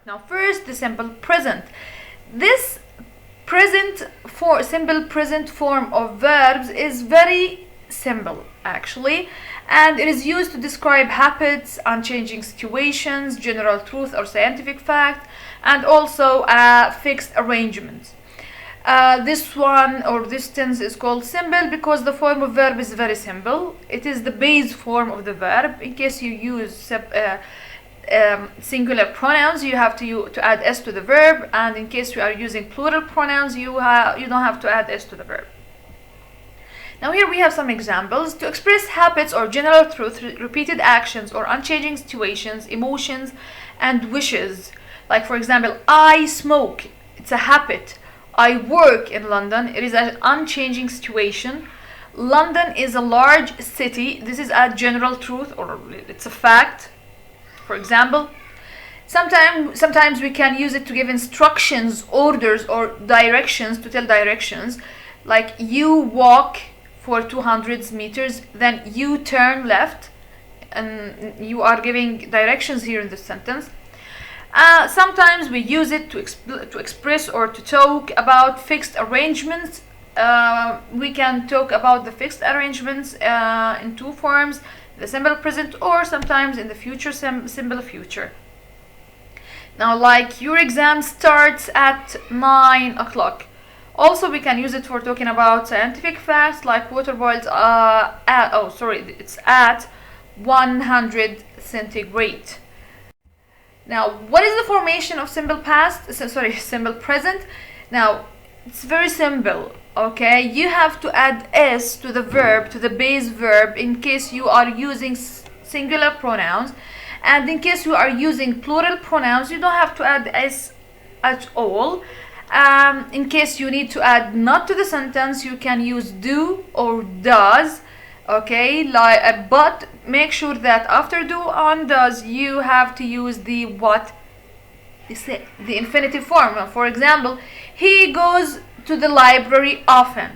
Now first, the simple present. This simple present form of verbs is very simple actually, and it is used to describe habits, unchanging situations, general truth or scientific fact, and also fixed arrangements. This one or this tense is called simple because the form of verb is very simple. It is the base form of the verb. In case you use singular pronouns, you have to add s to the verb, and in case you are using plural pronouns, you don't have to add s to the verb. Now here we have some examples. To express habits or general truth, repeated actions or unchanging situations, emotions and wishes. Like for example, I smoke, it's a habit. I work in London, it is an unchanging situation. London is a large city, this is a general truth or it's a fact. For example, sometimes we can use it to give instructions, orders, or directions, to tell directions. Like you walk for 200 meters, then you turn left, and you are giving directions here in this sentence. Sometimes we use it to express or to talk about fixed arrangements. We can talk about the fixed arrangements in two forms: the simple present, or sometimes in the future simple future. Now, like your exam starts at 9 o'clock. Also, we can use it for talking about scientific facts, like water boils it's at 100 centigrade. Now, what is the formation of simple present? Now, it's very simple. Okay, you have to add s to the verb, to the base verb, in case you are using singular pronouns, and in case you are using plural pronouns, you don't have to add s at all. In case you need to add not to the sentence, you can use do or does. Okay, but make sure that after do and does, you have to use the what? The infinitive form. For example, he goes to the library often.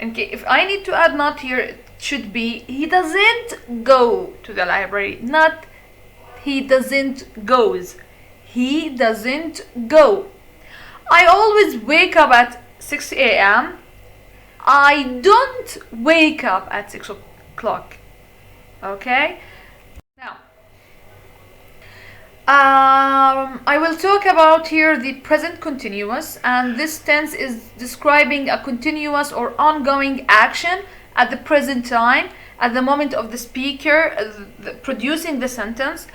Okay, if I need to add not here, it should be he doesn't go to the library, not he doesn't goes. He doesn't go. I always wake up at 6 a.m. I don't wake up at 6 o'clock. Okay? Now, I will talk about here the present continuous, and this tense is describing a continuous or ongoing action at the present time, at the moment of the speaker producing the sentence.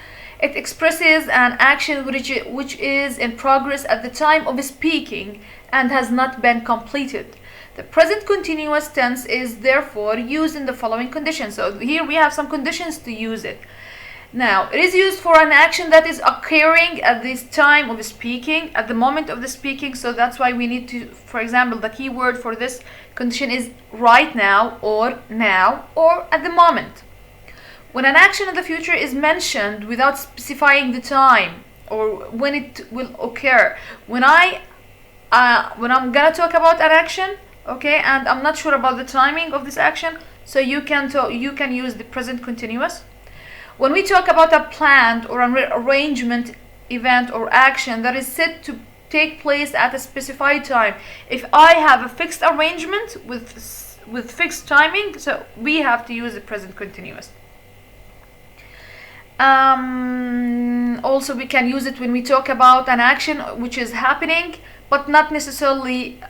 It expresses an action which is in progress at the time of speaking and has not been completed. The present continuous tense is therefore used in the following conditions. So here we have some conditions to use it. Now, it is used for an action that is occurring at this time of speaking, at the moment of the speaking. So that's why we need to, for example, the key word for this condition is right now, or at the moment. When an action in the future is mentioned without specifying the time or when it will occur, when I'm gonna talk about an action, okay, and I'm not sure about the timing of this action, so you can use the present continuous. When we talk about a planned or an arrangement, event or action that is set to take place at a specified time, if I have a fixed arrangement with fixed timing, so we have to use the present continuous. Also, we can use it when we talk about an action which is happening but not necessarily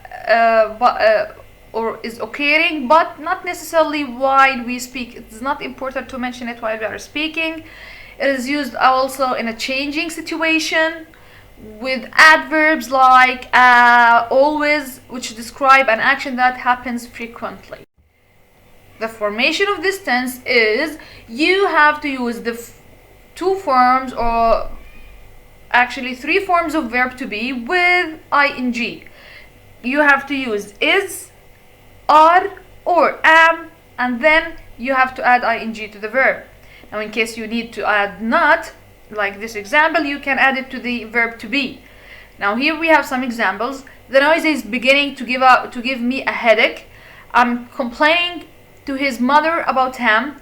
or is occurring but not necessarily while we speak. It's not important to mention it while we are speaking. It is used also in a changing situation with adverbs like always, which describe an action that happens frequently. The formation of this tense is you have to use the two forms, or actually three forms of verb to be with ing. You have to use is, are, or am, and then you have to add ing to the verb. Now, in case you need to add not, like this example, you can add it to the verb to be. Now, here we have some examples. The noise is beginning to give me a headache. I'm complaining to his mother about him.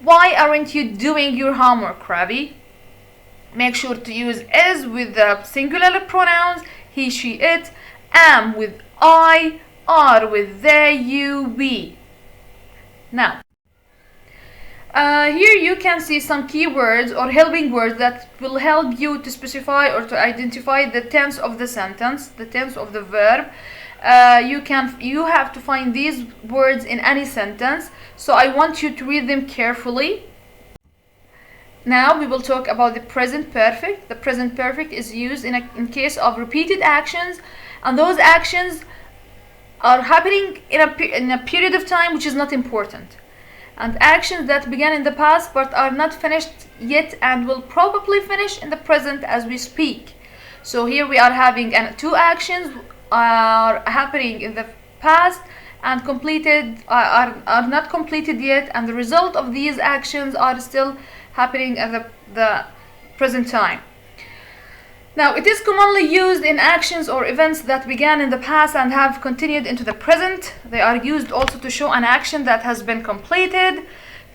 Why aren't you doing your homework, Ravi? Make sure to use is with the singular pronouns, he, she, it, am with I, are with they, you, we. Now, here you can see some keywords or helping words that will help you to specify or to identify the tense of the sentence, the tense of the verb. You have to find these words in any sentence, so I want you to read them carefully. Now we will talk about the present perfect. The present perfect is used in case of repeated actions, and those actions are happening in a period of time which is not important, and actions that began in the past but are not finished yet and will probably finish in the present as we speak. So here we are having two actions are happening in the past and completed are not completed yet, and the result of these actions are still happening at the present time. Now, it is commonly used in actions or events that began in the past and have continued into the present. They are used also to show an action that has been completed,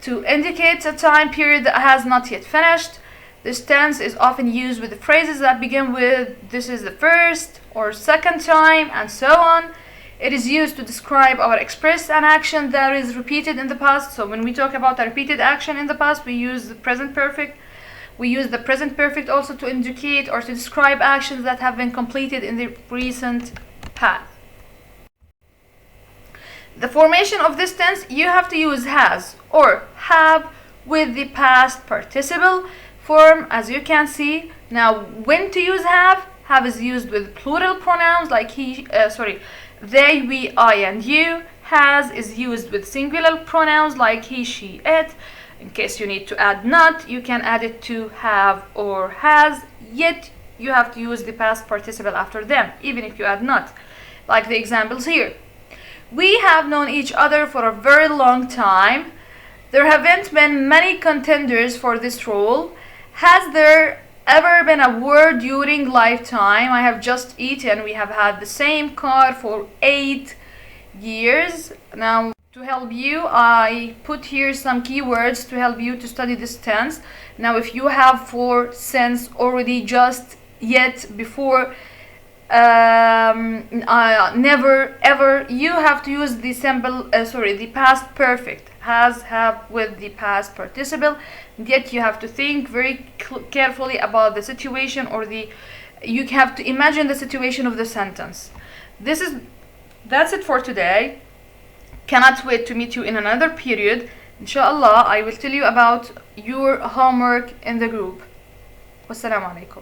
to indicate a time period that has not yet finished. This tense is often used with the phrases that begin with "this is the first" or "second time" and so on. It is used to describe or express an action that is repeated in the past. So when we talk about a repeated action in the past, we use the present perfect. We use the present perfect also to indicate or to describe actions that have been completed in the recent past. The formation of this tense, you have to use has or have with the past participle form, as you can see. Now, when to use have? Have is used with plural pronouns like they, we, I, and you. Has is used with singular pronouns like he, she, it. In case you need to add not, you can add it to have or has, yet you have to use the past participle after them, even if you add not, like the examples here. We have known each other for a very long time. There haven't been many contenders for this role. Has there ever been a war during lifetime? I have just eaten. We have had the same car for 8 years. Now, to help you, I put here some keywords to help you to study this tense. Now, if you have for, since, already, just, yet, before, never, ever, you have to use the past perfect. Has, have with the past participle. Yet you have to think very carefully about the situation you have to imagine the situation of the sentence. That's it for today. Cannot wait to meet you in another period. Inshallah, I will tell you about your homework in the group. Wassalamu alaikum.